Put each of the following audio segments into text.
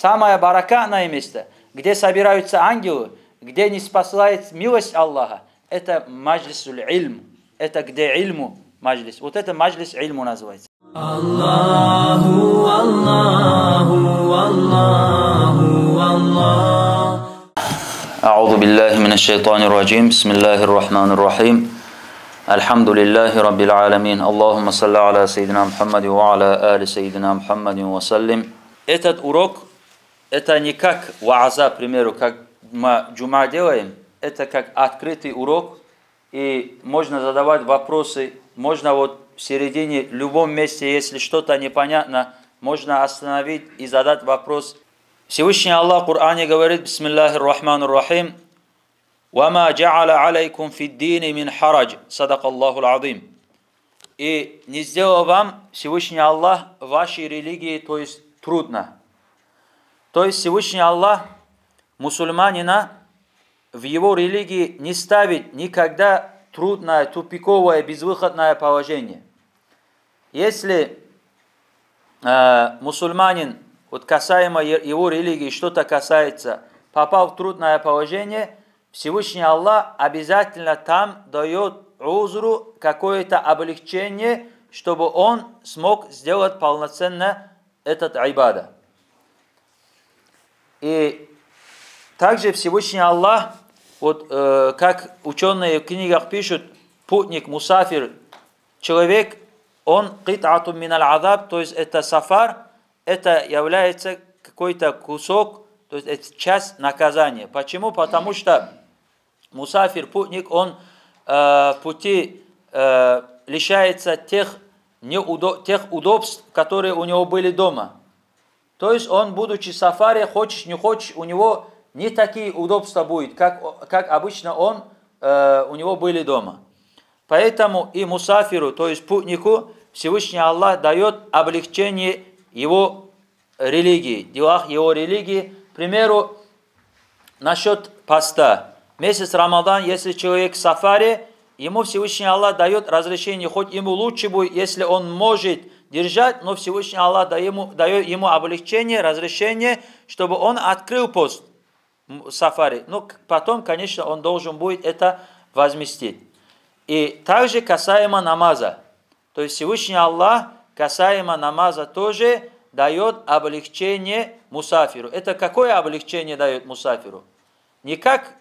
самое баракатное место, где собираются ангелы, где не спасает милость Аллаха, это маджлисуль ильм. Это где ильму маджлис. Вот это маджлис ильму называется. Аллаху, Аллаху, Аллаху, Аллах. أعوذ بالله من الشيطان الرجيم بسم الله الرحمن الرحيم الحمد لله رب العالمين اللهم صل على سيدنا محمد وعلى آل سيدنا محمد وسلم. Этот урок, это не как вааза, к примеру, как мы джума делаем, это как открытый урок, и можно задавать вопросы, можно вот в середине, в любом месте, если что-то непонятно, можно остановить и задать вопрос. Всевышний Аллах в Коране говорит: Бисмиллахир Рахманир Рахим, «Вама джа'аля алейкум фиддини мин харадж, садакаллахул азим». И не сделал вам Всевышний Аллах в вашей религии, то есть трудно. То есть Всевышний Аллах мусульманина в его религии не ставит никогда трудное, тупиковое, безвыходное положение. Если мусульманин, вот касаемо его религии, что-то касается, попал в трудное положение, Всевышний Аллах обязательно там дает узру, какое-то облегчение, чтобы он смог сделать полноценно этот айбада. И также Всевышний Аллах, вот как ученые в книгах пишут, путник, мусафир, человек, он кит'ату миналь азаб, то есть это сафар, это является какой-то кусок, то есть это часть наказания. Почему? Потому что мусафир, путник, он в пути лишается тех удобств, которые у него были дома. То есть он, будучи в сафаре, хочешь не хочешь, у него не такие удобства будет, как обычно у него были дома. Поэтому и мусафиру, то есть путнику, Всевышний Аллах дает облегчение его религии, делах его религии. К примеру, насчет поста. Месяц Рамадан, если человек в сафаре, ему Всевышний Аллах дает разрешение, хоть ему лучше будет, если он может держать, но Всевышний Аллах дает ему облегчение, разрешение, чтобы он открыл пост в сафаре. Но потом, конечно, он должен будет это возместить. И также касаемо намаза. То есть Всевышний Аллах касаемо намаза тоже дает облегчение мусафиру. Это какое облегчение дает мусафиру? Не как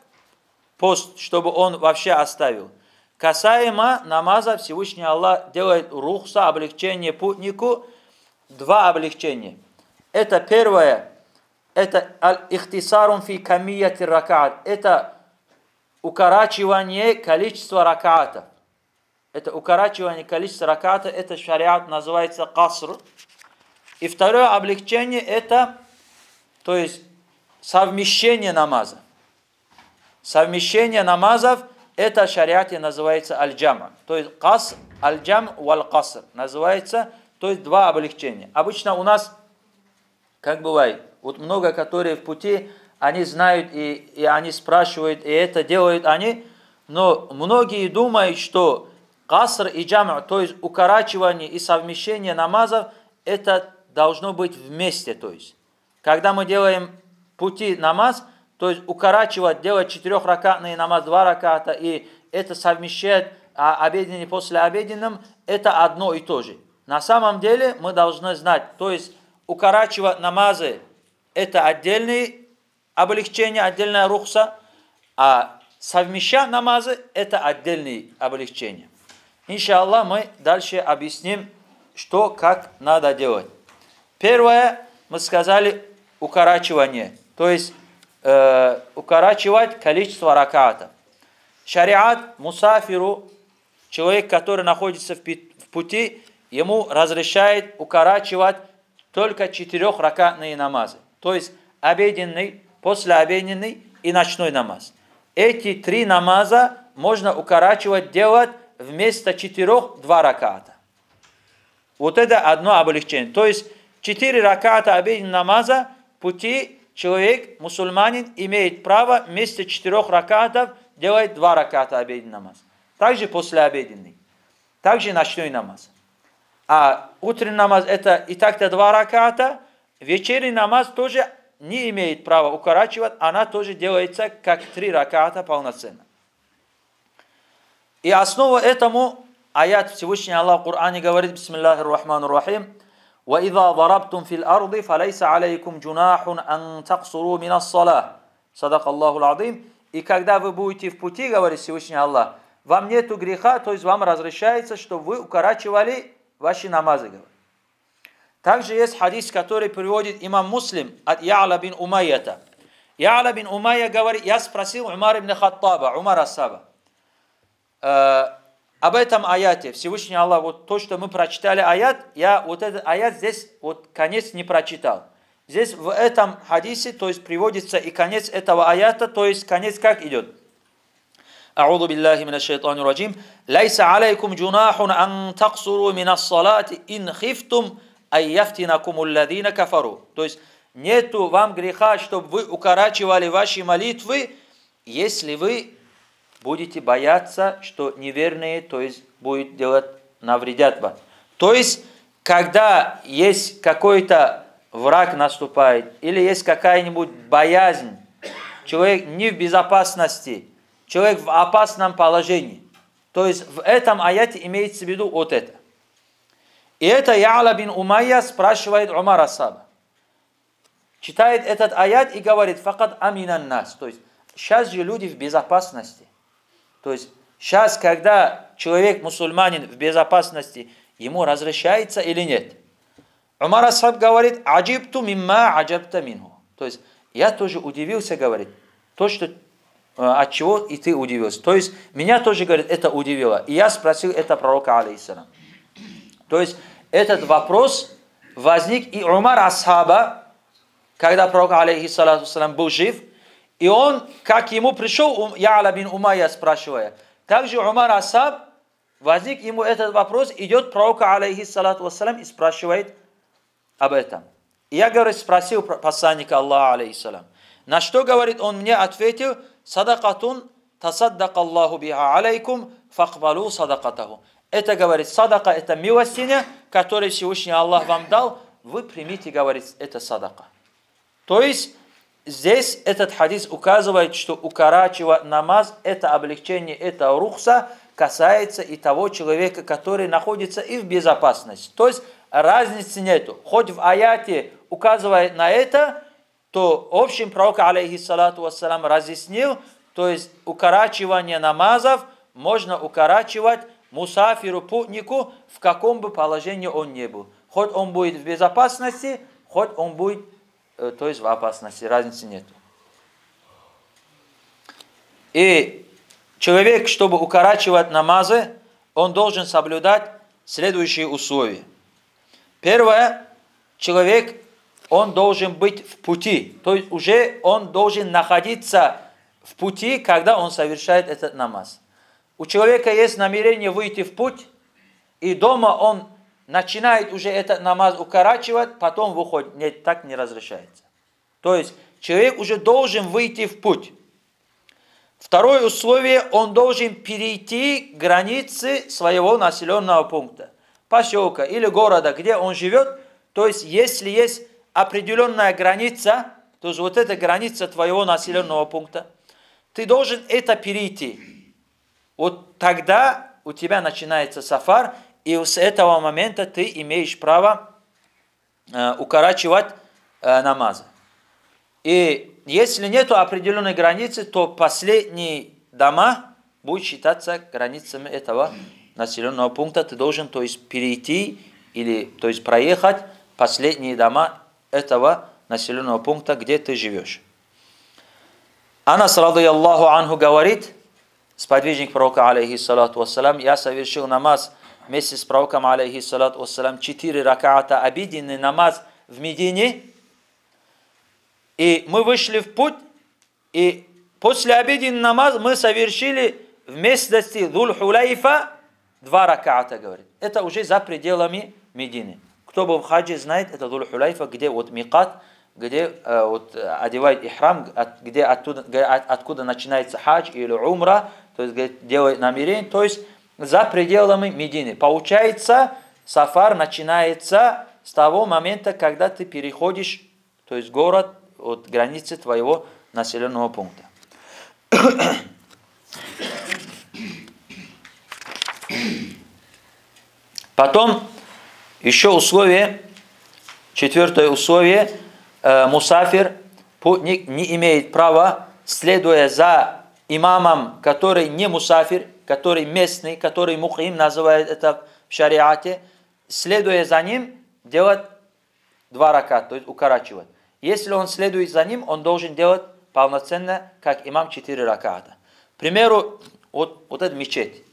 пост, чтобы он вообще оставил. Касаемо намаза Всевышний Аллах делает рухса, облегчение путнику, два облегчения. Это первое, это аль-ихтисарун фи камияти ракаат, это укорачивание количества ракаатов. Это укорачивание количества ракаатов, это шариат называется каср. И второе облегчение это, то есть совмещение намаза. Совмещение намазов это в шариате называется аль-джама. То есть каср, аль-джам валь-каср называется, то есть два облегчения. Обычно у нас, как бывает, вот много, которые в пути, они знают и они спрашивают, и это делают они, но многие думают, что каср и джама, то есть укорачивание и совмещение намазов, это должно быть вместе. То есть, когда мы делаем в пути намаз, то есть укорачивать, делать 4-ракатный намаз, 2 раката, и это совмещать обеденный после обеденным, это одно и то же. На самом деле мы должны знать, то есть укорачивать намазы, это отдельное облегчение, отдельная рухса, а совмещать намазы, это отдельное облегчение. Иншаллах, мы дальше объясним, что, как надо делать. Первое, мы сказали, укорачивание, то есть укорачивать количество ракаатов. Шариат мусафиру, человек, который находится в пути, ему разрешает укорачивать только 4-ракатные намазы. То есть обеденный, послеобеденный и ночной намаз. Эти 3 намаза можно укорачивать, делать вместо 4 2 раката. Вот это одно облегчение. То есть 4 раката обеденного намаза в пути человек, мусульманин, имеет право вместо 4 ракатов делать 2 раката обеденный намаз. Также послеобеденный. Также ночной намаз. А утренний намаз это и так-то 2 раката. Вечерний намаз тоже не имеет права укорачивать, она тоже делается как 3 раката полноценно. И основа этому аят Всевышний Аллах в Коране говорит: Бисмиллахир Рахманир Рахим: وَإِذَا ضَرَبْتُمْ فِي الْأَرْضِ فَلَيْسَ عَلَيْكُمْ جُنَاحٌ أَن تَقْصُرُوا مِنَ الصَّلَاةِ. Садак Аллаху аль-Азим. И когда вы будете в пути, говорит Всевышний Аллах, вам нету греха, то есть вам разрешается, чтобы вы укорачивали ваши намазы. Также есть хадис, который приводит имам Муслим от Я'ля бин Умайята. Я'ля бин Умайя говорит: я спросил Умар ибн Хаттаба, Умара Саба, об этом аяте. Всевышний Аллах, вот то, что мы прочитали аят, я вот этот аят здесь вот конец не прочитал. Здесь в этом хадисе, то есть приводится и конец этого аята, то есть конец как идет? أعوذ بالله من الشيطان الرجيم ليس عليكم جناح أن تقصروا من الصلاة إن خفتم أن يفتنكم الذين كفروا. То есть нету вам греха, чтобы вы укорачивали ваши молитвы, если вы будете бояться, что неверные, то есть будет делать, навредят вам. То есть, когда есть какой-то враг наступает, или есть какая-нибудь боязнь, человек не в безопасности, человек в опасном положении. То есть, в этом аяте имеется в виду вот это. И это Я'ля бин Умайя спрашивает Умара Саба. Читает этот аят и говорит: «Факад аминан нас». То есть, сейчас же люди в безопасности. То есть, сейчас, когда человек, мусульманин, в безопасности, ему разрешается или нет? Умар Асхаб говорит: «Аджибту мимма аджабта минху». То есть, я тоже удивился, говорит, то, что, от чего и ты удивился. То есть, меня тоже, говорит, это удивило. И я спросил это пророка, алейхиссалам. То есть, этот вопрос возник и Умар Асхаба, когда пророк, алейхиссалам, был жив, и он, как ему пришел Я'ля бин Умайя, спрашивая, также Умар Асхаб, возник ему этот вопрос, идет пророка, алейхиссалам, и спрашивает об этом. И я, говорит, спросил посланника Аллаха, алейхиссалам. На что, говорит, он мне ответил: «Садакатун тасаддака Аллаху биха алейкум факбалу садакатаху». Это, говорит, садака, это милостиня, которую Всевышний Аллах вам дал, вы примите, говорит, это садака. То есть, здесь этот хадис указывает, что укорачивать намаз, это облегчение, это рухса, касается и того человека, который находится и в безопасности. То есть, разницы нету. Хоть в аяте указывает на это, то общим пророк, алейхиссалату вассалам, разъяснил, то есть, укорачивание намазов можно укорачивать мусафиру, путнику, в каком бы положении он ни был. Хоть он будет в безопасности, хоть он будет, то есть в опасности, разницы нет. И человек, чтобы укорачивать намазы, он должен соблюдать следующие условия. Первое, человек, он должен быть в пути, то есть уже он должен находиться в пути, когда он совершает этот намаз. У человека есть намерение выйти в путь, и дома он начинает уже этот намаз укорачивать, потом выходит. Нет, так не разрешается. То есть человек уже должен выйти в путь. Второе условие, он должен перейти границы своего населенного пункта, поселка или города, где он живет. То есть если есть определенная граница, то есть вот эта граница твоего населенного пункта, ты должен это перейти. Вот тогда у тебя начинается сафар, и с этого момента ты имеешь право укорачивать намазы. И если нет определенной границы, то последние дома будут считаться границами этого населенного пункта. Ты должен, то есть, перейти или, то есть, проехать последние дома этого населенного пункта, где ты живешь. Анас, радийаллаху анху, говорит, сподвижник пророка, алейхиссалату вассалам, я совершил намаз вместе с пророком, алейхиссалату вассалам, 4 ракаата, обеденный намаз в Медине. И мы вышли в путь, и после обеденного намаза мы совершили в местности Зуль-Хулайфа 2 ракаата, говорит. Это уже за пределами Медины. Кто был в хаджи, знает, это Зуль-Хулайфа, где вот микат, где вот, одевает ихрам, где откуда начинается хадж или умра, то есть где делает намерение, то есть за пределами Медины. Получается, сафар начинается с того момента, когда ты переходишь, то есть город, от границы твоего населенного пункта. Потом еще условие, четвертое условие, мусафир, путник, не имеет права, следуя за имамом, который не мусафир, который местный, который мухим, называют это в шариате, следуя за ним, делать 2 раката, то есть укорачивать. Если он следует за ним, он должен делать полноценно, как имам, 4 раката. К примеру, вот этот мечеть.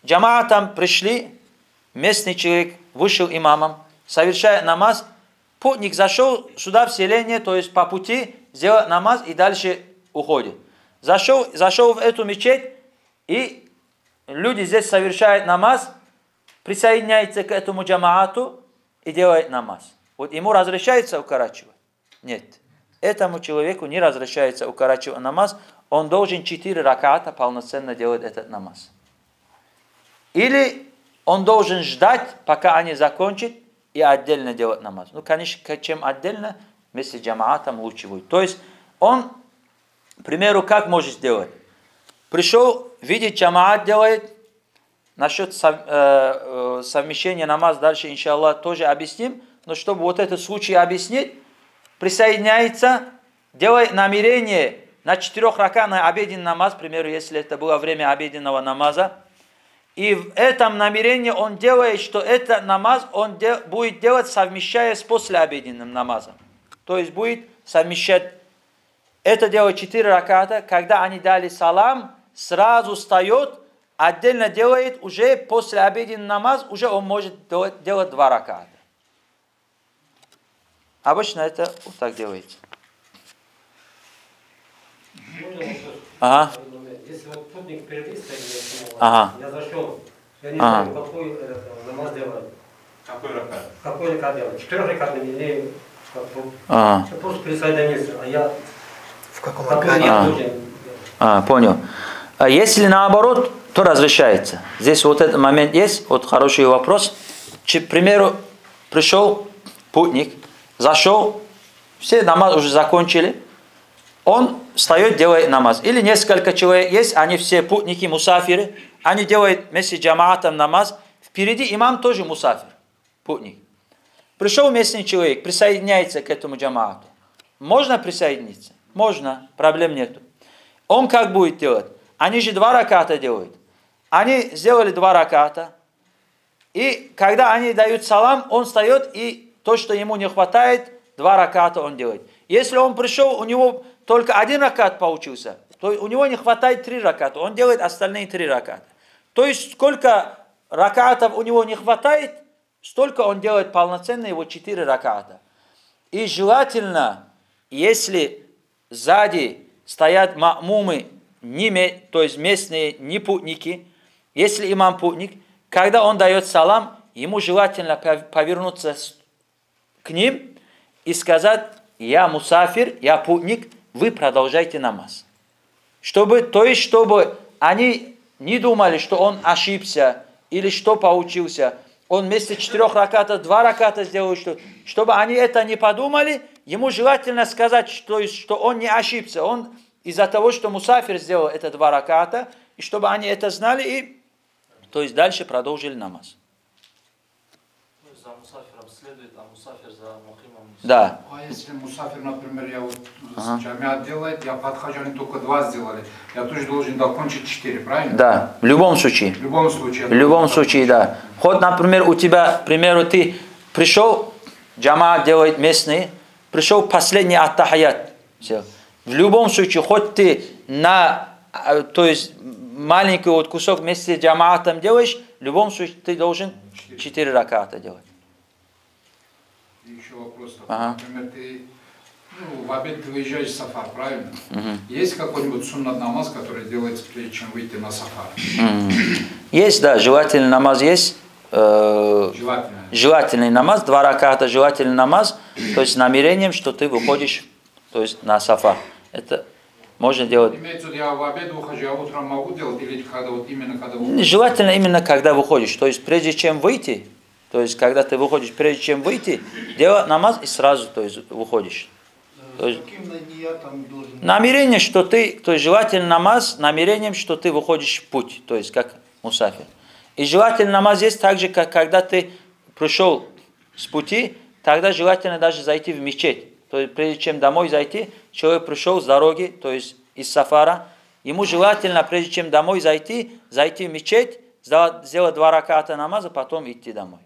Джамаатам пришли, местный человек вышел имамом, совершая намаз, путник зашел сюда в селение, то есть по пути сделал намаз и дальше уходит. Зашел в эту мечеть, и люди здесь совершают намаз, присоединяются к этому джамаату и делают намаз. Вот ему разрешается укорачивать? Нет. Этому человеку не разрешается укорачивать намаз, он должен 4 раката полноценно делать этот намаз. Или он должен ждать, пока они закончат, и отдельно делать намаз. Ну, конечно, чем отдельно, вместе с джамаатом лучше будет. То есть, он, к примеру, как может сделать? Пришел, видит, джамаат делает, насчет совмещения намаз, дальше, иншаллах, тоже объясним, но чтобы вот этот случай объяснить, присоединяется, делает намерение на 4 ракат на обеденный намаз, к примеру, если это было время обеденного намаза, и в этом намерении он делает, что этот намаз он будет делать, совмещая с послеобеденным намазом. То есть будет совмещать. Это делает 4 раката. Когда они дали салам, сразу встает, отдельно делает уже послеобеденный намаз, уже он может делать 2 раката. Обычно это вот так делается. Ага. Если вот путник впереди стоит, Ага. я зашел, я не знаю, какой намаз делать. Какой ракат? Какой ракат делать? 4 раката или Ага. я просто присоединился, а я В каком какой ракате? я должен. Понял. А если наоборот, то разрешается. Здесь вот этот момент есть, вот хороший вопрос. К примеру, пришел путник, зашел, все намаз уже закончили, он встает, делает намаз. Или несколько человек есть, они все путники, мусафиры, они делают вместе с джамаатом намаз. Впереди имам тоже мусафир, путник. Пришел местный человек, присоединяется к этому джамаату. Можно присоединиться? Можно, проблем нету. Он как будет делать? Они же 2 раката делают. Они сделали 2 раката. И когда они дают салам, он встает, и то, что ему не хватает, 2 раката он делает. Если он пришел, у него только 1 ракат получился, то у него не хватает 3 раката, он делает остальные 3 раката. То есть, сколько ракатов у него не хватает, столько он делает полноценно его 4 раката. И желательно, если сзади стоят ма'мумы, то есть местные, не путники, если имам путник, когда он дает салам, ему желательно повернуться к ним и сказать: я мусафир, я путник, вы продолжайте намаз. Чтобы они не думали, что он ошибся или что получился. Он вместо 4 раката 2 раката сделал, чтобы они это не подумали, ему желательно сказать, что он не ошибся. Он из-за того, что мусафир сделал это 2 раката, и чтобы они это знали, и то есть дальше продолжили намаз. За мусафиром следует, а мусафир за мухимом. Да. А если мусафир, например, я вот джамиат делает, я подхожу, они только 2 сделали, я тоже должен закончить 4, правильно? Да, в любом случае. В любом случае. В любом случае, да. Хоть, например, у тебя, к примеру, ты пришел, джамаат делает местный, пришел последний ат-тахият. Все. В любом случае, хоть ты то есть маленький вот кусок вместе с джамаатом делаешь, в любом случае ты должен 4 раката делать. И еще вопрос такой. Ага. Например, ты в обед ты выезжаешь в сафар, правильно? Есть какой-нибудь суннат намаз, который делается прежде чем выйти на сафар? Есть, да, желательный намаз есть. Желательно. Желательный намаз, 2 раката желательный намаз, то есть с намерением, что ты выходишь, то есть на сафар. Это можно делать. Имеется в виду, я в обед выхожу, я утром могу делать, или именно когда выхожу? Желательно именно когда выходишь, то есть прежде чем выйти, то есть когда ты выходишь, прежде чем выйти, делать намаз и сразу, то есть выходишь. То есть, намерение, что ты, то есть желательно намаз намерением, что ты выходишь в путь, то есть как мусафир. И желательно намаз есть так же, как когда ты пришел с пути, тогда желательно даже зайти в мечеть. То есть прежде чем домой зайти, человек пришел с дороги, то есть из сафара, ему желательно, прежде чем домой зайти в мечеть, сделать 2 раката намаза, потом идти домой.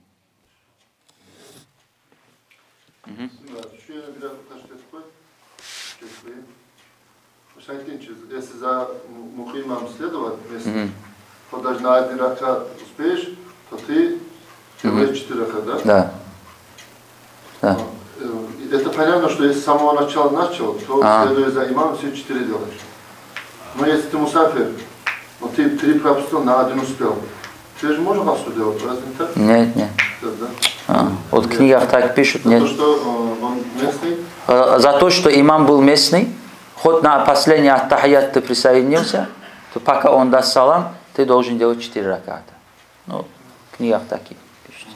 Если за мухимом следовать вместе, то даже на 1 ракат успеешь, то ты делаешь 4 раката, да? Да. Это понятно, что если с самого начала начал, то следуя за имамом все 4 делаешь. Но если ты мусафир, но ты 3 пропустил, на 1 успел, ты же можешь вас делать, разве не так? Нет. Да? Вот в книгах так пишут. За то, что он местный? За то, что имам был местный, хоть на последний ат-тахият ты присоединился, то пока он даст салам, ты должен делать 4 раката. Ну, в книгах такие пишут.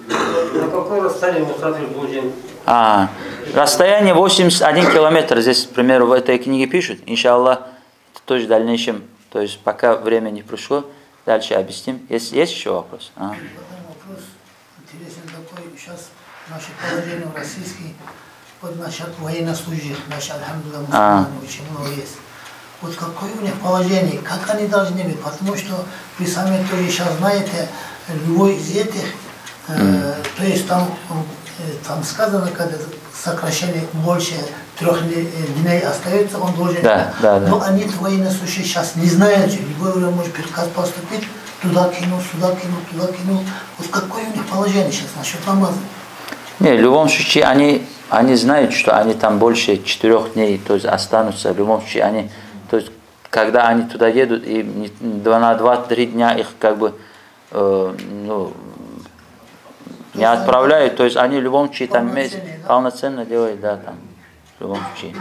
На каком расстоянии мусафир будет? Расстояние 81 километр. Здесь, к примеру, в этой книге пишут. Иншаллах, тоже в дальнейшем, то есть пока время не пришло, дальше объясним. Есть еще вопрос? Вопрос интересен такой. Сейчас наше положение в российской, вот насчет военнослужащих, насчет, альхамдулилlah, мусульман очень много есть. Вот какое у них положение, как они должны быть, потому что вы сами тоже сейчас знаете, любой из этих, то есть там сказано, когда сокращение больше 3 дней остается, он должен... Да. Но они военнослужащие сейчас не знают, любой время может приказ поступить, туда кинул, сюда кинул, туда кинул. Вот какое у них положение сейчас насчет намаза? Не, в любом случае они знают, что они там больше 4 дней, то есть останутся. В любом случае то есть когда они туда едут, и на 2-3 дня их как бы не отправляют, то есть они в любом случае там полноценно делают, да, там, в любом случае.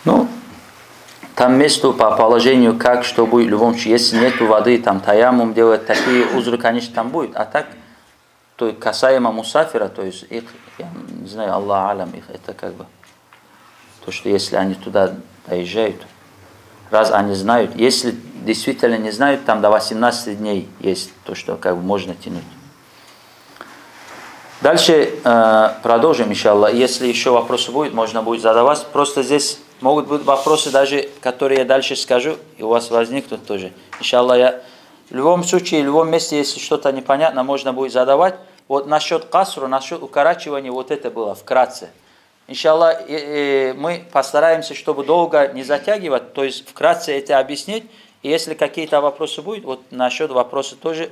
Ну, там место по положению, как, что будет в любом случае. Если нет воды, там таяммум делать, такие узры, конечно, там будет. А так, то есть касаемо мусафира, то есть их, я не знаю, Аллах алям, их это как бы, то, что если они туда доезжают, раз они знают, если действительно не знают, там до 18 дней есть то, что как бы можно тянуть. Дальше продолжим, иншаллах. Если еще вопросы будут, можно будет задавать. Просто здесь могут быть вопросы даже, которые я дальше скажу, и у вас возникнут тоже. Иншаллах, я в любом случае, в любом месте, если что-то непонятно, можно будет задавать. Вот насчет касру, насчет укорачивания, вот это было вкратце. Иншаллах, мы постараемся, чтобы долго не затягивать, то есть вкратце это объяснить. И если какие-то вопросы будут, вот насчет вопросов тоже,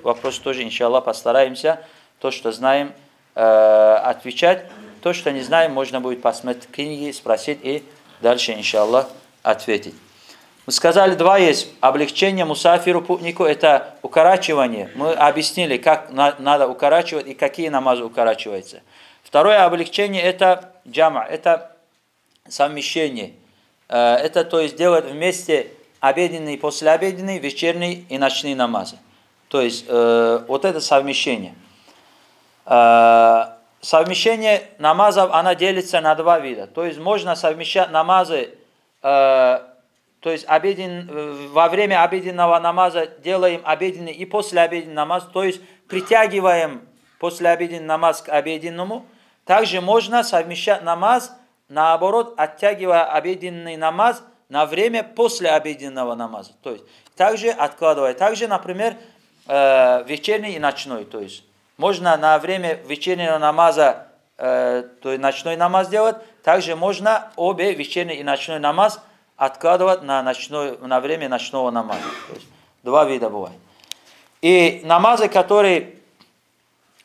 иншаллах, постараемся, то, что знаем, отвечать. То, что не знаем, можно будет посмотреть книги, спросить и дальше, иншаллах, ответить. Мы сказали, 2 есть. Облегчение мусафиру, путнику, это укорачивание. Мы объяснили, как надо укорачивать и какие намазы укорачиваются. Второе облегчение это джама, это совмещение. Это то есть делать вместе обеденный, послеобеденный, вечерний и ночные намазы. То есть вот это совмещение. Совмещение намазов, она делится на 2 вида. То есть можно совмещать намазы, то есть во время обеденного намаза делаем обеденный и послеобеденный намаз, то есть притягиваем послеобеденный намаз к обеденному. Также можно совмещать намаз, наоборот, оттягивая обеденный намаз на время послеобеденного намаза. То есть также откладывая. Также, например, вечерний и ночной. То есть можно на время вечернего намаза, то есть ночной намаз делать. Также можно обе вечерний и ночной намаз откладывать на время ночного намаза. То есть 2 вида бывает. И намазы, которые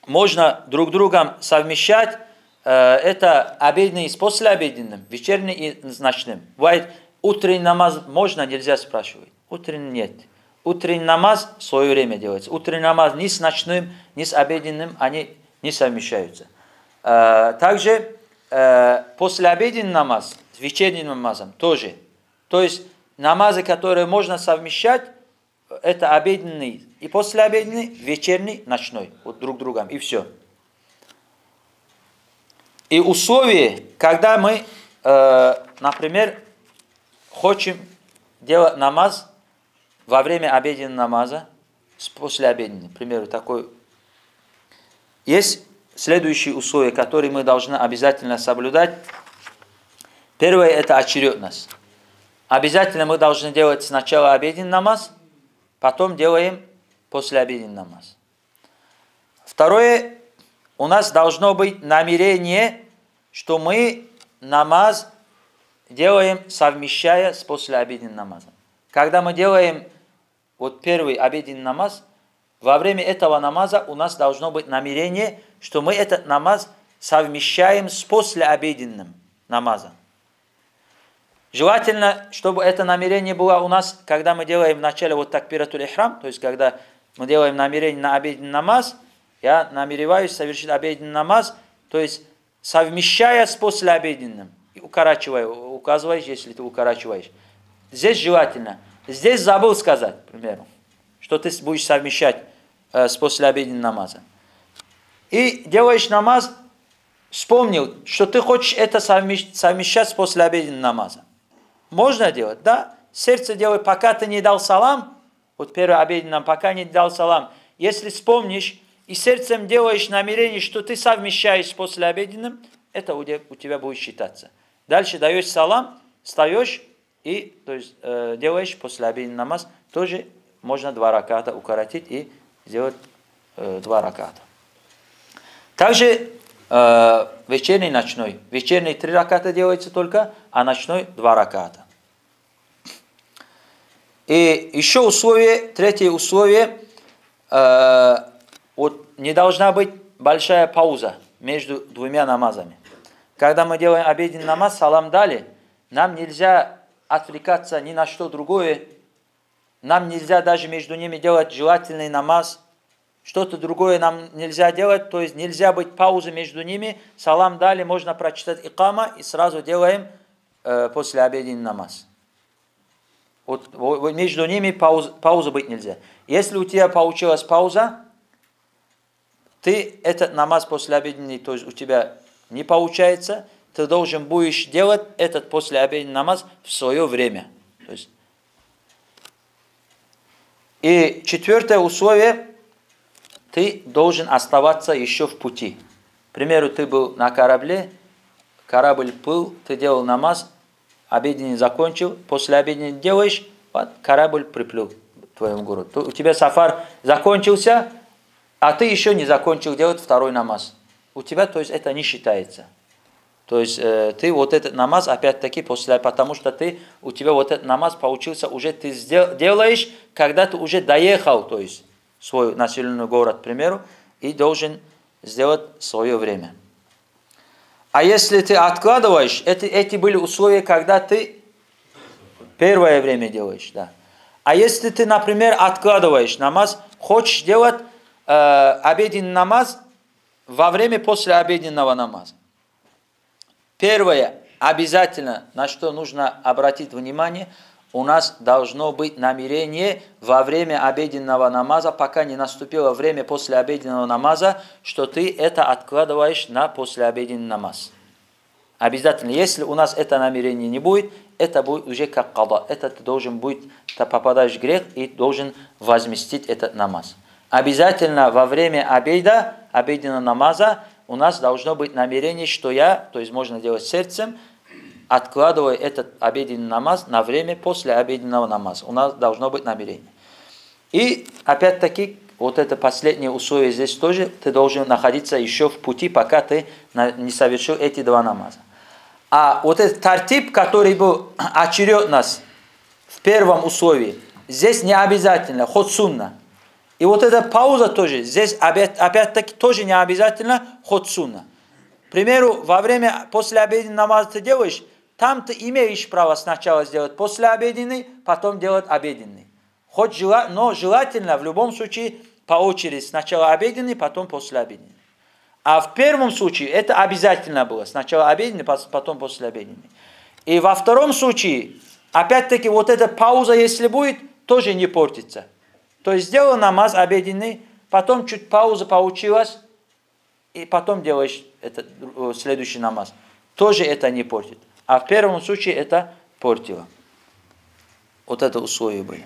можно друг другом совмещать, это обеденный с послеобеденным, вечерний и с ночным. Бывает, утренний намаз можно, нельзя спрашивать. Утренний нет. Утренний намаз в свое время делается. Утренний намаз ни с ночным, ни с обеденным, они не совмещаются. Также послеобеденный намаз с вечерним намазом тоже. То есть намазы, которые можно совмещать, это обеденный и послеобеденный, вечерний, ночной. Вот друг другом. И все. И условие, когда мы, например, хотим делать намаз во время обеденного намаза, послеобеденный, к примеру, такой. Есть следующие условия, которые мы должны обязательно соблюдать. Первое – это очередность. Обязательно мы должны делать сначала обеденный намаз, потом делаем послеобеденный намаз. Второе – у нас должно быть намерение, что мы намаз делаем, совмещая с послеобеденным намазом. Когда мы делаем вот первый обеденный намаз, во время этого намаза у нас должно быть намерение, что мы этот намаз совмещаем с послеобеденным намазом. Желательно, чтобы это намерение было у нас, когда мы делаем в начале вот такбиратуль ихрам, то есть когда мы делаем намерение на обеденный намаз, я намереваюсь совершить обеденный намаз, то есть совмещая с послеобеденным, и указываешь, если ты укорачиваешь. Здесь желательно. Здесь забыл сказать, к примеру, что ты будешь совмещать с послеобеденным намазом. И делаешь намаз, вспомнил, что ты хочешь это совмещать с послеобеденным намазом. Можно делать, да? Сердце делай, пока ты не дал салам, вот первый обеденный намаз, пока не дал салам. Если вспомнишь и сердцем делаешь намерение, что ты совмещаешь с послеобеденным, это у тебя будет считаться. Дальше даешь салам, встаешь и то есть, делаешь послеобеденный намаз. Тоже можно 2 раката укоротить и сделать 2 раката. Также вечерний и ночной. Вечерний 3 раката делается только, а ночной 2 раката. И еще условие, третье условие, вот не должна быть большая пауза между 2 намазами. Когда мы делаем обеденный намаз, салам дали, нам нельзя отвлекаться ни на что другое, нам нельзя даже между ними делать желательный намаз, что-то другое нам нельзя делать, то есть нельзя быть паузы между ними, салам дали, можно прочитать икама и сразу делаем послеобеденный намаз. Вот между ними паузы быть нельзя. Если у тебя получилась пауза, ты этот намаз послеобеденный, то есть у тебя не получается, ты должен будешь делать этот послеобеденный намаз в свое время. То есть. И четвертое условие, ты должен оставаться еще в пути. К примеру, ты был на корабле, корабль плыл, ты делал намаз, обеденный закончил, послеобеденный делаешь, вот корабль приплыл в твоем городе. У тебя сафар закончился, а ты еще не закончил делать второй намаз. У тебя, то есть, это не считается. То есть, ты вот этот намаз, опять-таки, потому что у тебя вот этот намаз получился, уже ты делаешь, когда ты уже доехал, то есть, в свой населенный город, к примеру, и должен сделать свое время. А если ты откладываешь, эти были условия, когда ты первое время делаешь, да. А если ты, например, откладываешь намаз, хочешь делать обеденный намаз во время послеобеденного намаза. Первое, обязательно, на что нужно обратить внимание, у нас должно быть намерение во время обеденного намаза, пока не наступило время послеобеденного намаза, что ты это откладываешь на послеобеденный намаз. Обязательно. Если у нас это намерение не будет, это будет уже как када. Это ты должен быть, ты попадаешь в грех и должен возместить этот намаз. Обязательно во время обеда, обеденного намаза, у нас должно быть намерение, что я, то есть можно делать сердцем, откладывая этот обеденный намаз на время после обеденного намаза. У нас должно быть намерение. И опять-таки, вот это последнее условие здесь тоже, ты должен находиться еще в пути, пока ты не совершил эти 2 намаза. А вот этот тартиб, который был очередность в первом условии, здесь не обязательно, ход сунна. И вот эта пауза тоже, здесь опять-таки тоже не обязательно ход сунна. К примеру, во время послеобеденного намаза ты делаешь, там ты имеешь право сначала сделать послеобеденный, потом делать обеденный. Но желательно в любом случае по очереди сначала обеденный, потом послеобеденный. А в первом случае это обязательно было. Сначала обеденный, потом послеобеденный. И во втором случае, опять-таки, вот эта пауза, если будет, тоже не портится. То есть сделал намаз обеденный, потом чуть пауза получилась, и потом делаешь следующий намаз. Тоже это не портит. А в первом случае это портило. Вот это условия были.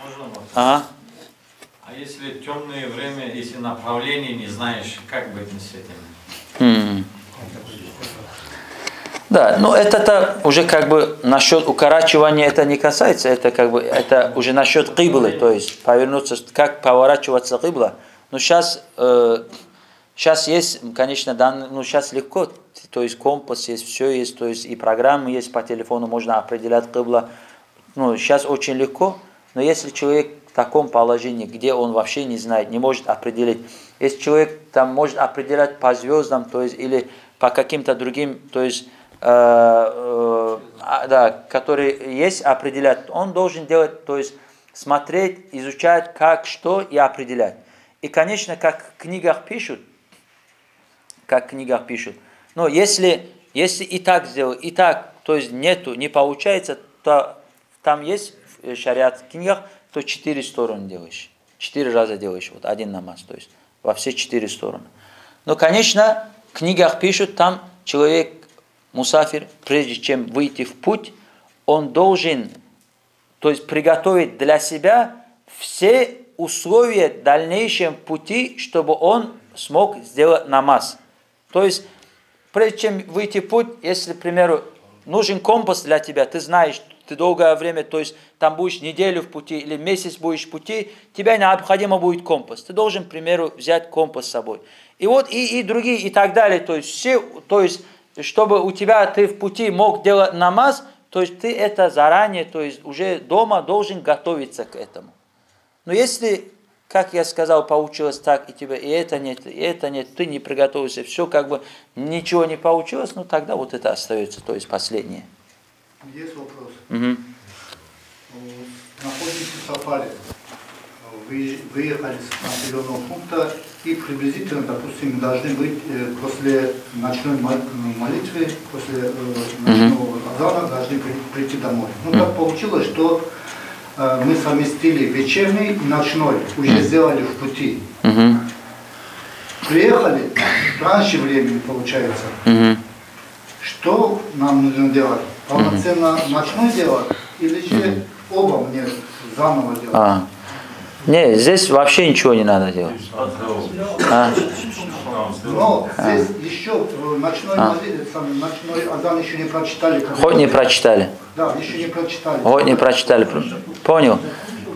Можно вопрос? Ага. А если темное время, если направление не знаешь, как быть с этим? Да, но это уже как бы насчет укорачивания это не касается, это как бы это уже насчет киблы, то есть повернуться, как поворачиваться кибла. Но сейчас есть, конечно, сейчас легко, то есть компас есть, все есть, то есть и программы есть по телефону, можно определять кибла. Ну, сейчас очень легко, но если человек в таком положении, где он вообще не знает, не может определить, если человек там может определять по звездам, то есть или по каким-то другим, то есть да, которые есть, определять, он должен делать, то есть смотреть, изучать, как, что и определять. И, конечно, как в книгах пишут, но если и так сделать, и так, то есть не получается, то там есть в шариат книгах, то 4 стороны делаешь, 4 раза делаешь, вот один намаз, то есть во все 4 стороны. Но, конечно, в книгах пишут, там человек, мусафир, прежде чем выйти в путь, он должен, то есть приготовить для себя все условия в дальнейшем пути, чтобы он смог сделать намаз. То есть, прежде чем выйти в путь, если, к примеру, нужен компас для тебя, ты знаешь, ты долгое время, то есть там будешь неделю в пути или месяц будешь в пути, тебе необходимо будет компас. Ты должен, к примеру, взять компас с собой. И вот и другие, и так далее. То есть все, то есть чтобы у тебя ты в пути мог делать намаз, то есть ты это заранее, то есть уже дома должен готовиться к этому. Но если, как я сказал, получилось так, и тебе и это нет, ты не приготовился, все как бы ничего не получилось, ну тогда вот это остается, то есть последнее. Есть вопрос. Угу. Находитесь в сафаре, выехали с населенного пункта и приблизительно, допустим, должны быть после ночной молитвы, после ночного азана должны прийти домой. Ну так получилось, что мы совместили вечерний и ночной, уже сделали в пути. Приехали раньше времени, получается. Что нам нужно делать? Полноценно ночной делать или же оба мне заново делать? Не, здесь вообще ничего не надо делать. Но здесь еще ночной азан еще не прочитали. Хоть не прочитали. Да, еще не прочитали. Хоть не прочитали. Понял.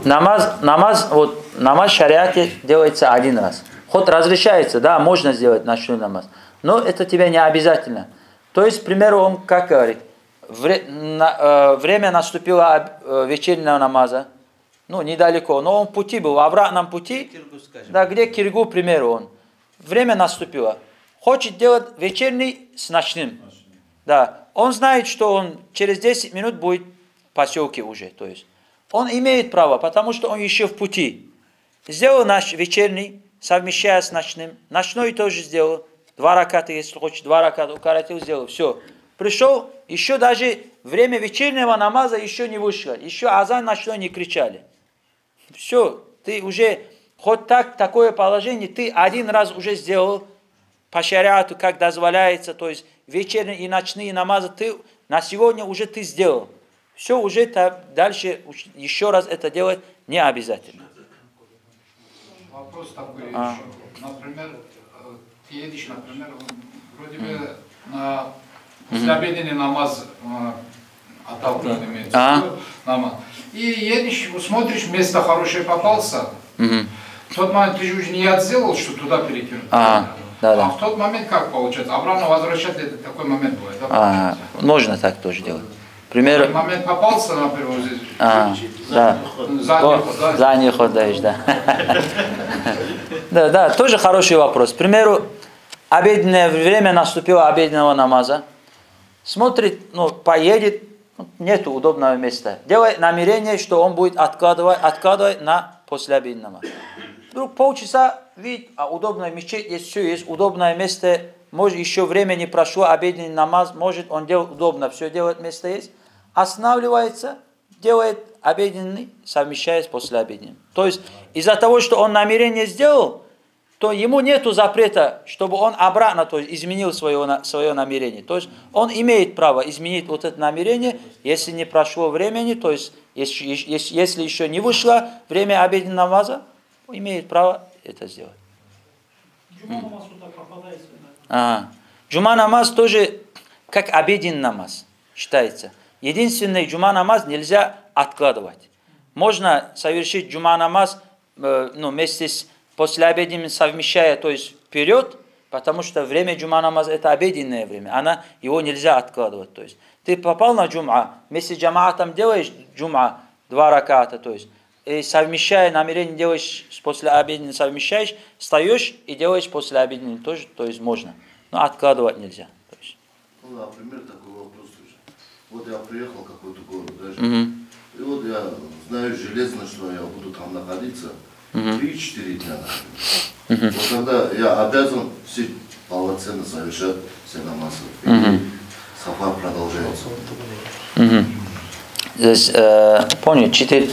Намаз в шариате делается один раз. Хоть разрешается, да, можно сделать ночной намаз. Но это тебе не обязательно. То есть, к примеру, он как говорит, время наступило вечернего намаза, ну, недалеко, но он в пути был, в обратном пути, да, где Киргу, к примеру, он. Время наступило. Хочет делать вечерний с ночным. Да, он знает, что он через 10 минут будет в поселке уже, то есть. Он имеет право, потому что он еще в пути. Сделал наш вечерний, совмещая с ночным. Ночной тоже сделал. 2 раката, если хочет, 2 раката, укоротил, сделал, все. Пришел, еще даже время вечернего намаза еще не вышло. Еще азан ночной не кричали. Все, ты уже, хоть такое положение, ты один раз уже сделал по шариату, как дозволяется, то есть вечерние и ночные намазы, ты на сегодня уже ты сделал. Все, уже дальше еще раз это делать не обязательно. Вопрос такой еще. Например, ты едешь, например, вроде бы после обеденный намаз отдал, имеется намаз. И едешь, смотришь, место хорошее попался. В тот момент ты же уже не сделал, что туда перекинуть. А в тот момент как получается? Обратно возвращать, это такой момент бывает, да? Можно так тоже делать. Пример... Момент попался, например, здесь. Да. Задний ход даешь, да. Да, тоже хороший вопрос. К примеру, обеденное время наступило обеденного намаза. Смотрит, поедет, нету удобного места. Делает намерение, что он будет откладывать на послеобеденный намаз. Вдруг полчаса, видит, удобная мечеть есть, все есть, удобное место, может еще время не прошло, обеденный намаз, может он делать удобно, все делать, место есть. Останавливается, делает обеденный, совмещаясь после обеденного. То есть из-за того, что он намерение сделал, то ему нету запрета, чтобы он обратно, то есть, изменил свое намерение. То есть он имеет право изменить вот это намерение, если не прошло времени, то есть если еще не вышло время обеденного намаза, он имеет право это сделать. Джума намаз туда попадается. Джума намаз тоже как обеденный намаз считается. Единственный джума намаз нельзя откладывать. Можно совершить джума намаз вместе с послеобеденным, совмещая, то есть вперед, потому что время джума намаз это обеденное время, его нельзя откладывать. То есть ты попал на джума, вместе с джамаатом делаешь джума 2 раката, то есть и совмещая намерение делаешь с послеобеденным, совмещаешь, встаешь и делаешь послеобеденным тоже, то есть можно, но откладывать нельзя. То есть. Ну, например, такой вопрос тоже. Вот я приехал в какой-то город даже, и вот я знаю железно, что я буду там находиться 3-4 дня. Вот тогда я обязан все полноценно совершать все намазы. И сафар продолжается. Здесь, понял, 4.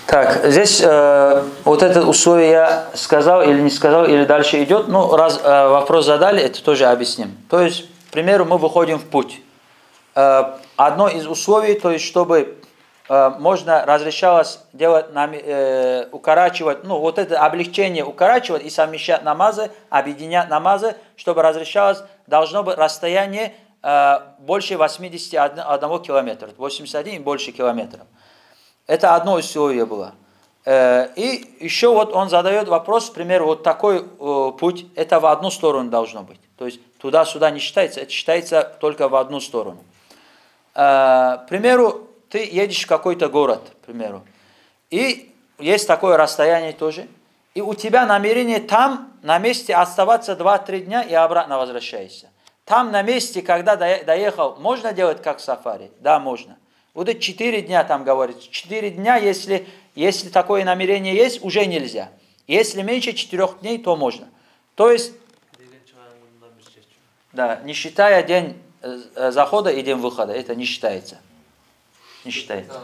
Так, здесь вот это условие я сказал или не сказал, или дальше идет. Ну, раз вопрос задали, это тоже объясним. То есть, к примеру, мы выходим в путь. Одно из условий, то есть, чтобы можно разрешалось делать, укорачивать, ну, вот это облегчение укорачивать и совмещать намазы, объединять намазы, чтобы разрешалось, должно быть расстояние больше 81 километра, 81 и больше километров. Это одно условие было. И еще вот он задает вопрос, к примеру, вот такой путь, это в одну сторону должно быть. То есть туда-сюда не считается, это считается только в одну сторону. К примеру, ты едешь в какой-то город, к примеру, и есть такое расстояние тоже, и у тебя намерение там на месте оставаться 2-3 дня и обратно возвращаешься. Там на месте, когда доехал, можно делать как в сафари? Да, можно. Вот это 4 дня там говорится. 4 дня, если такое намерение есть, уже нельзя. Если меньше 4 дней, то можно. То есть, да, не считая день захода и день выхода, это не считается. Не считается.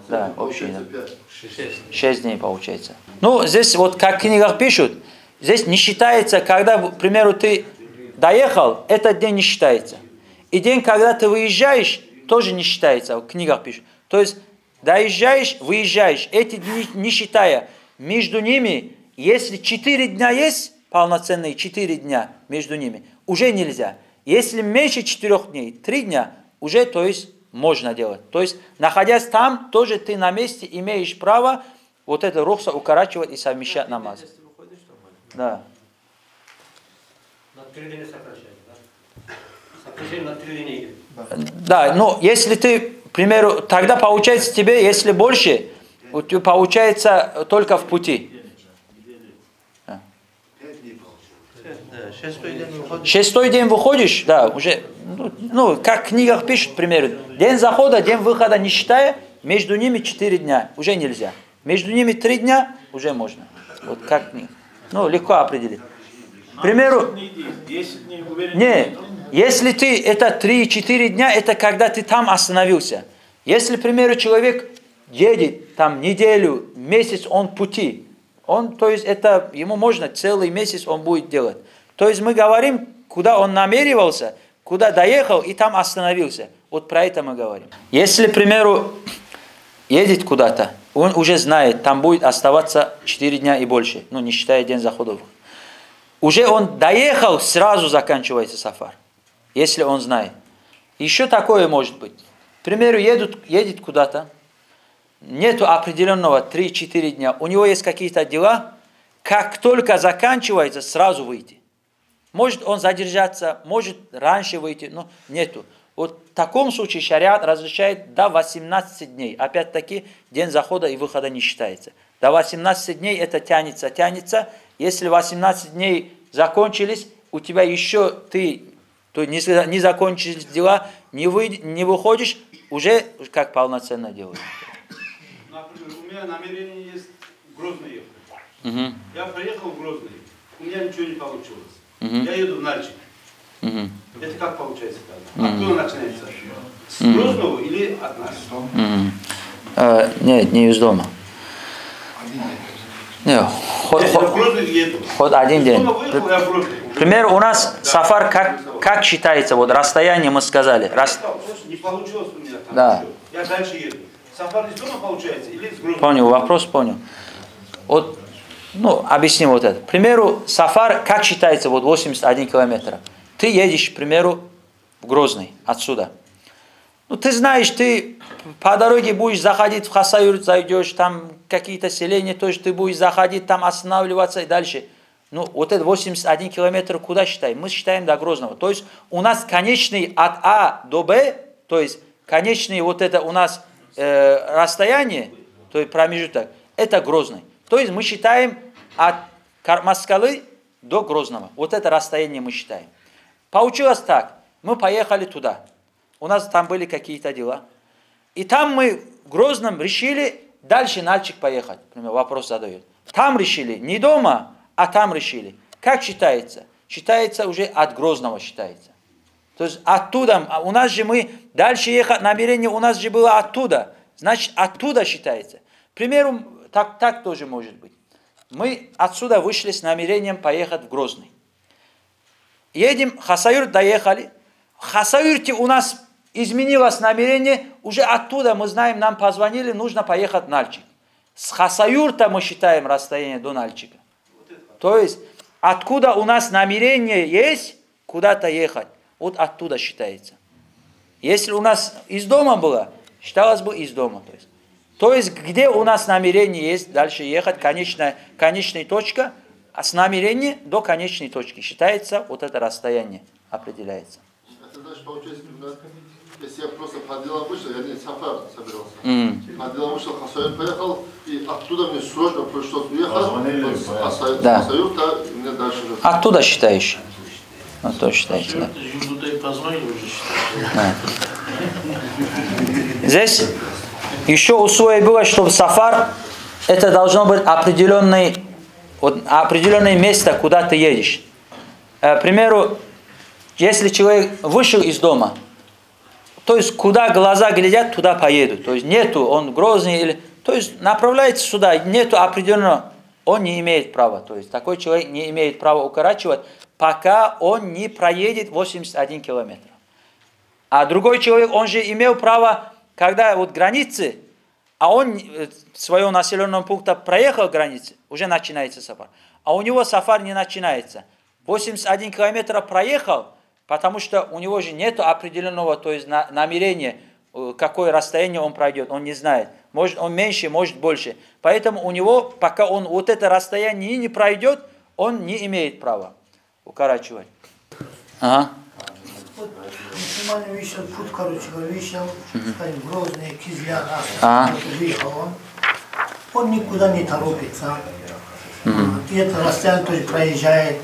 Да, вообще, да. 6 дней получается. Ну, здесь вот как в книгах пишут, здесь не считается, когда, к примеру, ты доехал, этот день не считается. И день, когда ты выезжаешь, тоже не считается, в книгах пишут. То есть, доезжаешь, выезжаешь, эти дни не считая. Между ними, если 4 дня есть, полноценные 4 дня между ними, уже нельзя. Если меньше 4 дней, 3 дня, уже, то есть, можно делать. То есть, находясь там, тоже ты на месте имеешь право вот это рухса укорачивать и совмещать намаз. Да. На 3 дня сокращается, да? Сокращение на 3 дня. Да, но если ты, к примеру, тогда получается тебе, если больше, у тебя получается только в пути. 6-й день выходишь, да, уже, ну, как в книгах пишут, к примеру, день захода, день выхода не считая, между ними 4 дня, уже нельзя. Между ними 3 дня, уже можно. Вот как, ну, легко определить. К примеру, не, если ты, это 3-4 дня, это когда ты там остановился. Если, к примеру, человек едет там неделю, месяц, он в пути, то есть это, ему можно целый месяц он будет делать. То есть мы говорим, куда он намеревался, куда доехал и там остановился. Вот про это мы говорим. Если, к примеру, едет куда-то, он уже знает, там будет оставаться 4 дня и больше, ну не считая день заходов. Уже он доехал, сразу заканчивается сафар, если он знает. Еще такое может быть. К примеру, едет куда-то, нету определенного 3-4 дня, у него есть какие-то дела, как только заканчивается, сразу выйти. Может он задержаться, может раньше выйти, но нету. Вот в таком случае шариат разрешает до 18 дней. Опять-таки, день захода и выхода не считается. До 18 дней это тянется. Если 18 дней закончились, у тебя еще не закончились дела, не выходишь, уже как полноценно делаешь. Например, у меня намерение есть в Грозный ехать. Я приехал в Грозный, у меня ничего не получилось. Я еду в Нальчик. Это как получается тогда? Откуда начинается? С Грозного или от нас? Нет, не из дома. Нет, ход один день. К примеру, у нас сафар как считается? Вот расстояние мы сказали. Не получилось у меня там. Да. Я дальше еду. Сафар из дома получается или из Грозного? Понял, вопрос понял. Вот, объясним вот это. К примеру, сафар как считается? Вот 81 километр. Ты едешь, к примеру, в Грозный отсюда. Ты знаешь, ты по дороге будешь заходить в Хасаюрт, зайдешь, там какие-то селения тоже ты будешь заходить, там останавливаться и дальше. Вот это 81 километр куда считаем? Мы считаем до Грозного. То есть у нас конечный от А до Б, то есть конечный вот это у нас расстояние, то есть промежуток, это Грозный. То есть мы считаем от Кармаскалы до Грозного. Вот это расстояние мы считаем. Получилось так. Мы поехали туда. У нас там были какие-то дела. И там мы в Грозном решили дальше Нальчик поехать. Например, вопрос задают. Там решили, не дома, а там решили. Как считается? Считается уже от Грозного считается. То есть оттуда, у нас же мы дальше ехать, намерение у нас же было оттуда. Значит, оттуда считается. К примеру, так тоже может быть. Мы отсюда вышли с намерением поехать в Грозный. Едем, Хасаюрт доехали. В Хасаюрте у нас изменилось намерение, уже оттуда мы знаем, нам позвонили, нужно поехать в Нальчик. С Хасаюрта мы считаем расстояние до Нальчика. То есть, откуда у нас намерение есть, куда-то ехать, вот оттуда считается. Если у нас из дома было, считалось бы из дома. То есть где у нас намерение есть дальше ехать, конечная точка, а с намерения до конечной точки считается вот это расстояние, определяется. Это значит, получается, если я просто по делам вышел, я не сафар собирался. По делам вышел, Хасаюрт поехал, и оттуда мне срочно пришлось уехать. Да. Хасаюрта, и мне дальше... Оттуда считаешь. Оттуда считаете, да. Здесь еще условие было, чтобы сафар, это должно быть определенное место, куда ты едешь. К примеру, если человек вышел из дома, то есть куда глаза глядят, туда поедут. То есть нету, он Грозный, или, то есть направляется сюда, нету определенного, он не имеет права. То есть такой человек не имеет права укорачивать, пока он не проедет 81 километр. А другой человек, он же имел право, когда вот границы, а он своего населенного пункта проехал границы, уже начинается сафар. А у него сафар не начинается. 81 километр проехал, потому что у него же нет определенного, то есть намерения, какое расстояние он пройдет, он не знает. Может он меньше, может больше. Поэтому у него, пока он вот это расстояние не пройдет, он не имеет права укорачивать. Ага. Вот мусульмане вышел, путь, вышел, скажем, Грозный, Кизляр, выехал он никуда не торопится. И это расстояние тоже проезжает.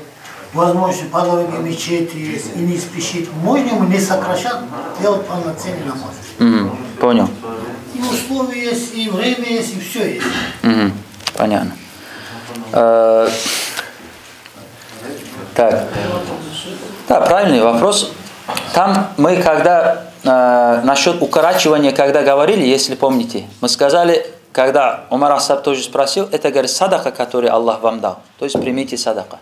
Возможно, по дороге мечети есть и не спешит. Можно ему не сокращать, делать полноценный намаз. Понял. И условия есть, и время есть, и все есть. Понятно. Так. Да, правильный вопрос. Там мы когда насчет укорачивания, когда говорили, если помните, мы сказали, когда Умар Асаб тоже спросил, это говорит садака, который Аллах вам дал. То есть примите садака.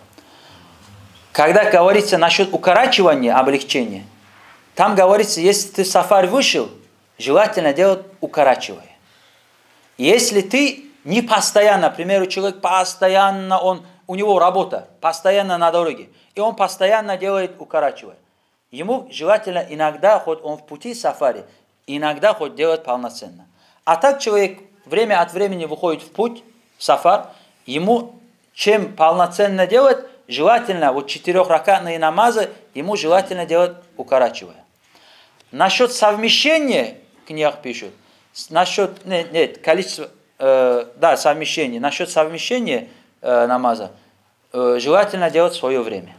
Когда говорится насчет укорачивания, облегчения, там говорится, если ты в сафар вышел, желательно делать укорачивая. Если ты не постоянно, к примеру, человек постоянно, у него работа, постоянно на дороге, и он постоянно делает укорачивая. Ему желательно иногда, хоть он в пути сафари, иногда хоть делать полноценно. А так человек время от времени выходит в путь, в сафар, ему чем полноценно делать, желательно, вот 4-ракатные намазы, ему желательно делать укорачивая. Насчет совмещения, в книгах пишут, насчет, количество, совмещения, насчет совмещения намаза, желательно делать в свое время.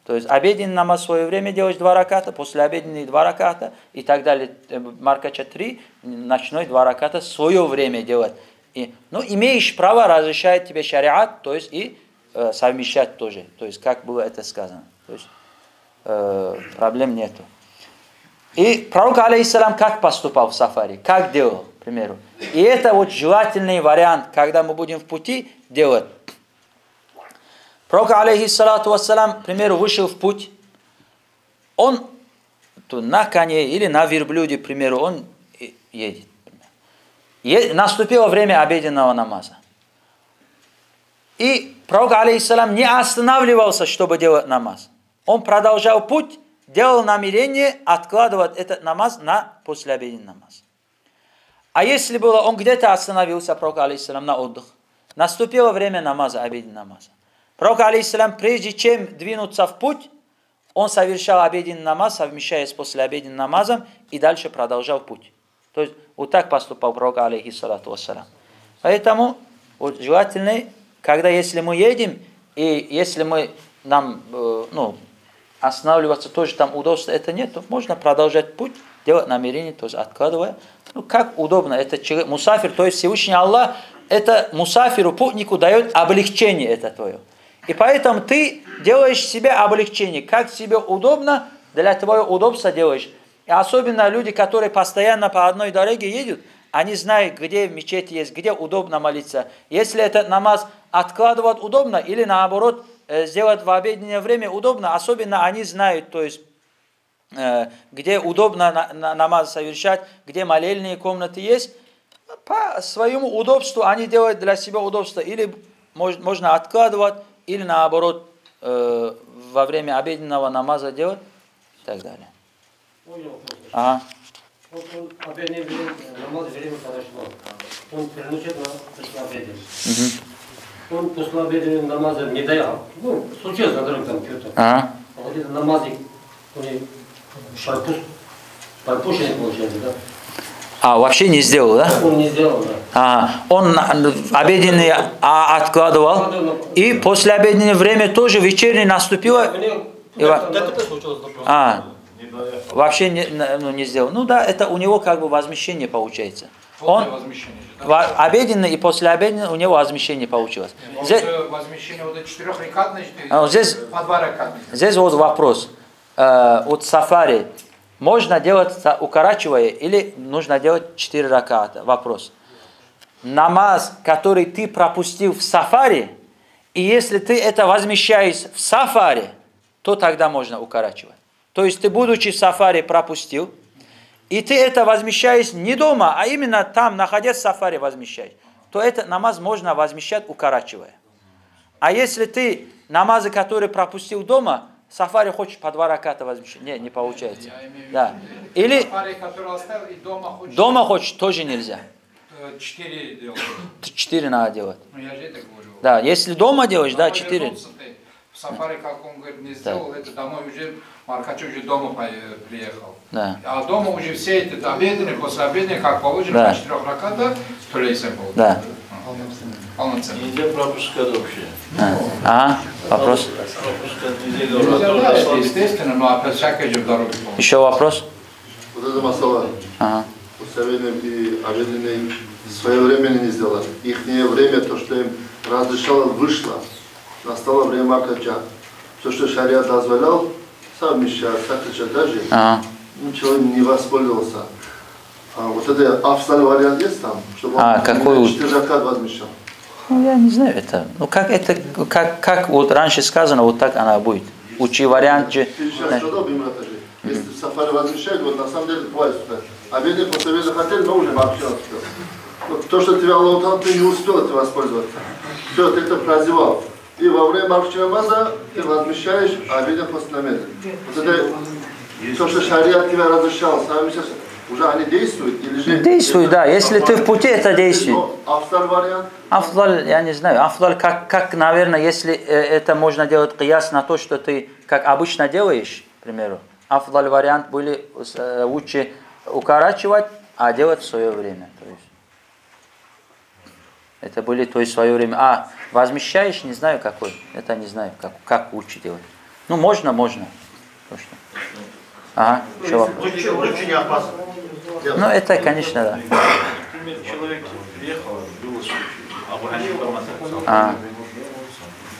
То есть обеденный намаз в свое время делать 2 раката, после обеденный 2 раката и так далее, маркача 3, ночной 2 раката в свое время делать. Имеешь право, разрешает тебе шариат, то есть и совмещать тоже, то есть как было это сказано, то есть проблем нету. И пророк алейхиссалам как поступал в сафари, как делал? к примеру. И это вот желательный вариант, когда мы будем в пути делать. Пророк, алейхиссалату вассалам, к примеру, вышел в путь. Он на коне или на верблюде, к примеру, он едет. Наступило время обеденного намаза. И пророк, алейхиссалам, не останавливался, чтобы делать намаз. Он продолжал путь, делал намерение откладывать этот намаз на послеобеденный намаз. А если было, он где-то остановился, пророк, алейхиссалам, на отдых. Наступило время намаза, обеденного намаза. Пророк, алейхиссалам, прежде чем двинуться в путь, он совершал обеденный намаз, совмещая с послеобеденным намазом, и дальше продолжал путь. То есть вот так поступал пророк, алейхиссалату вассалам. Поэтому вот желательно, когда если мы едем, и если нам останавливаться тоже там удобства это нет, то можно продолжать путь, делать намерение, то есть откладывая. Как удобно. Это человек, мусафир, то есть Всевышний Аллах, это мусафиру, путнику дает облегчение это твое. И поэтому ты делаешь себе облегчение, как тебе удобно, для твоего удобства делаешь. И особенно люди, которые постоянно по одной дороге едут, они знают, где мечеть есть, где удобно молиться. Если этот намаз откладывать удобно или наоборот сделать в обеденное время удобно, особенно они знают, то есть где удобно намаз совершать, где молельные комнаты есть, по своему удобству они делают для себя удобство. Или можно откладывать, или наоборот во время обеденного намаза делать и так далее. Ага. Вот он обеденный намаз время подошло. Он переносит на послеобеденный. Он послеобеденный намаза не дал. Случилось на дороге там что-то. А вот это намазик, он пропущенный получается, да? Вообще не сделал, да? Он не сделал, да. Он обеденный откладывал, и после обеденного время тоже вечернее наступило. Вообще не сделал. Ну да, это у него как бы возмещение получается. Обеденный и послеобеденный у него возмещение получилось. Возмещение вот 4-рекатное, здесь, по 2 рекатных. Здесь вот вопрос. Вот сафари можно делать укорачивая или нужно делать 4 раката? Вопрос. Намаз, который ты пропустил в сафари, и если ты это возмещаешь в сафари, то тогда можно укорачивать. То есть ты, будучи в сафари, пропустил, и ты это возмещаешь не дома, а именно там, находясь в сафари, возмещаешь, то этот намаз можно возмещать, укорачивая. А если ты намазы, которые пропустил дома, в сафари хочешь по 2 раката возмещать, не получается. Да. Или сафари, который оставил, и дома хочешь, тоже нельзя. 4 делать. 4 надо делать. Ну я же это говорю. Да, если дома делаешь, да, 4. В сафари, как он говорит, не сделал, это домой уже, Маркачев уже дома приехал. Да. А дома уже все эти обеденные, после обеденные, как положено, на 4 раката, то ли был. Да. Полноценно. Нельзя пропускать вообще. Вопрос? Нельзя, естественно, но опять всякое же в дороге. Еще вопрос? Вот это масала. Послеобеденный и обеденный своевременно не сделали. Их время, то, что им разрешало, вышло. Настало время Маркача. Все, что шариат дозволял, совмещать, сократить даже. Человек не воспользовался. Вот это афсаль вариант есть там, чтобы он 4 ракат возмещал. Я не знаю это. Как вот раньше сказано, вот так она будет. Учи вариант же. Ты сейчас сказал, если в сафари возмещают, вот на самом деле бывает сюда. Обеденный, послеобеденный хотели, но уже вообще не успел. Вот то, что тебе Аллах дал, ты не успел это воспользоваться. Все, ты это прозевал. И во время Маркачева намаза ты возмещаешь, а обеден после намаза. Вот это то, что шариат тебя разрешал, сами сейчас уже они действуют или же... Действуют, да. Если ты в пути, это действует. Афдаль вариант? Афдаль, я не знаю. Афдаль, как, наверное, если это можно делать кияс на то, что ты, как обычно делаешь, к примеру. Афдаль вариант были лучше укорачивать, а делать в свое время. То есть, это были, то есть, в свое время. Возмещаешь, не знаю какой. Это не знаю, как лучше делать. Ну, можно. Точно. Еще вопрос. Лучше не опасно. Ну, это, конечно, да. Например, человек приехал, был случай, обгонил информацию.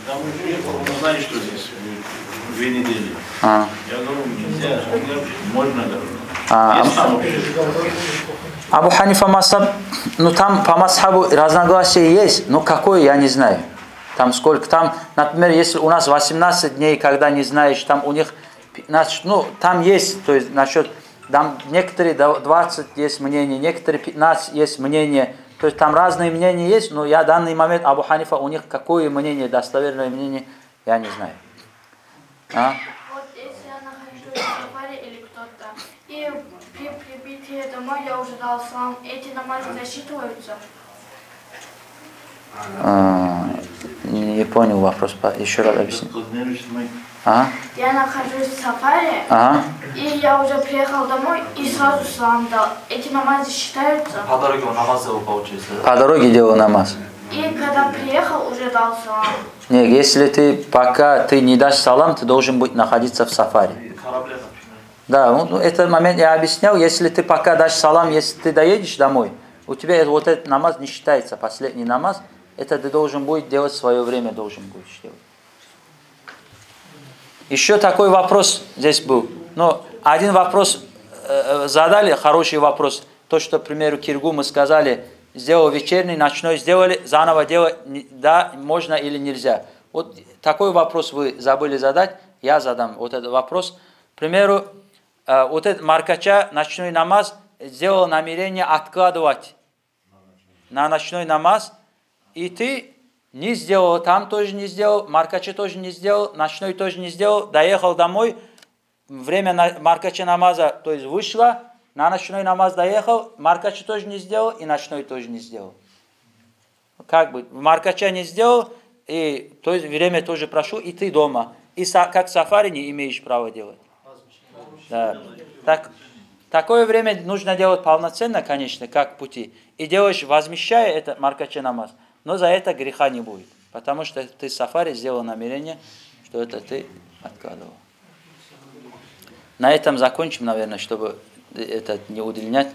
Там он приехал, он знает, что здесь 2 недели. Я говорю, нельзя, можно, говорю. Абу Ханифа Масхаб, ну там по Масхабу разногласия есть, но какое, я не знаю. Там сколько, там, например, если у нас 18 дней, когда не знаешь, там у них 15, ну там есть, то есть насчет, там некоторые 20 есть мнения, некоторые 15 есть мнения, то есть там разные мнения есть, но я в данный момент Абу Ханифа, у них какое мнение, достоверное мнение, я не знаю. Вот если я нахожусь в сафари или кто-то, и при прибытии домой я уже дал салам, эти намазы засчитываются? Не понял вопрос, еще раз объясни. Я нахожусь в сафари, и я уже приехал домой и сразу салам дал. Эти намазы считаются? По дороге он намаз его получился. По дороге делал намаз. И когда приехал, уже дал салам. Нет, если ты пока ты не дашь салам, ты должен быть находиться в сафари. Да, ну, этот момент я объяснял, если ты пока дашь салам, если ты доедешь домой, у тебя вот этот намаз не считается, последний намаз, это ты должен будет делать в свое время, должен будешь делать. Еще такой вопрос здесь был. Но один вопрос задали, хороший вопрос. То, что, к примеру, Киргу мы сказали, сделал вечерний, ночной сделали, заново делать, да, можно или нельзя. Вот такой вопрос вы забыли задать, я задам вот этот вопрос. К примеру, вот этот маркача, ночной намаз, сделал намерение откладывать на ночной намаз, и ты не сделал, там тоже не сделал, маркача тоже не сделал, ночной тоже не сделал, доехал домой, время маркача намаза, то есть вышло, на ночной намаз доехал, маркача тоже не сделал, и ночной тоже не сделал. Как бы, маркача не сделал, и то есть время тоже прошло, и ты дома. И как сафари не имеешь права делать. Да. Такое время нужно делать полноценно, конечно, как пути. И делаешь, возмещая это маркача намаз. Но за это греха не будет. Потому что ты сафари сделал намерение, что это ты откладывал. На этом закончим, наверное, чтобы это не удлинять.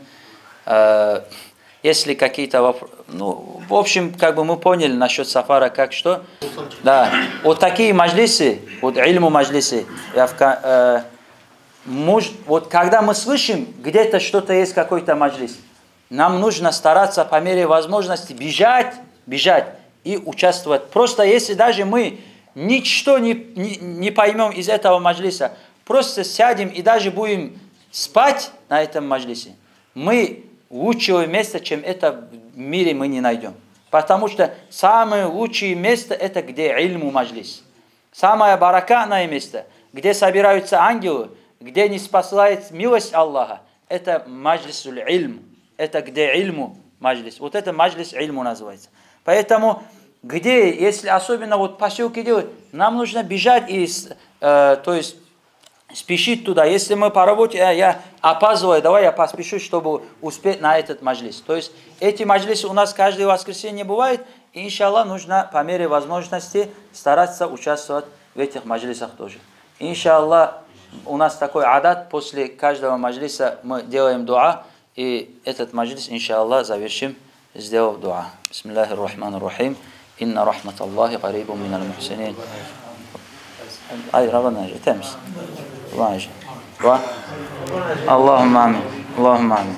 Если какие-то вопросы... Ну, в общем, как бы мы поняли насчет сафара, как что. Да. Вот такие маджлисы, вот ильму маджлисы, вот когда мы слышим, где-то что-то есть, какой-то маджлис, нам нужно стараться по мере возможности бежать и участвовать. Просто если даже мы ничто не поймем из этого маджлиса, просто сядем и даже будем спать на этом маджлисе, мы лучшего места, чем это в мире, мы не найдем. Потому что самое лучшее место это где ильму маджлис. Самое баракатное место, где собираются ангелы, где не спасает милость Аллаха, это маджлисуль ильм. Это где ильму маджлис. Вот это маджлис ильму называется. Поэтому, где, если особенно вот поселки делают, нам нужно бежать и, то есть, спешить туда. Если мы по работе, я опаздываю, давай я поспешу, чтобы успеть на этот маджлис. То есть, эти маджлисы у нас каждое воскресенье бывает, и, иншаллах, нужно по мере возможности стараться участвовать в этих маджлисах тоже. Иншаллах, у нас такой адат, после каждого маджлиса мы делаем дуа, и этот маджлис, иншаллах, завершим, сделав дуа. Бисмиллахир рахманир рахим. Инна рахматаллахи карибун минал мухсинин. Ай, Равана, темс. Allahumma amin. Allahumma amin.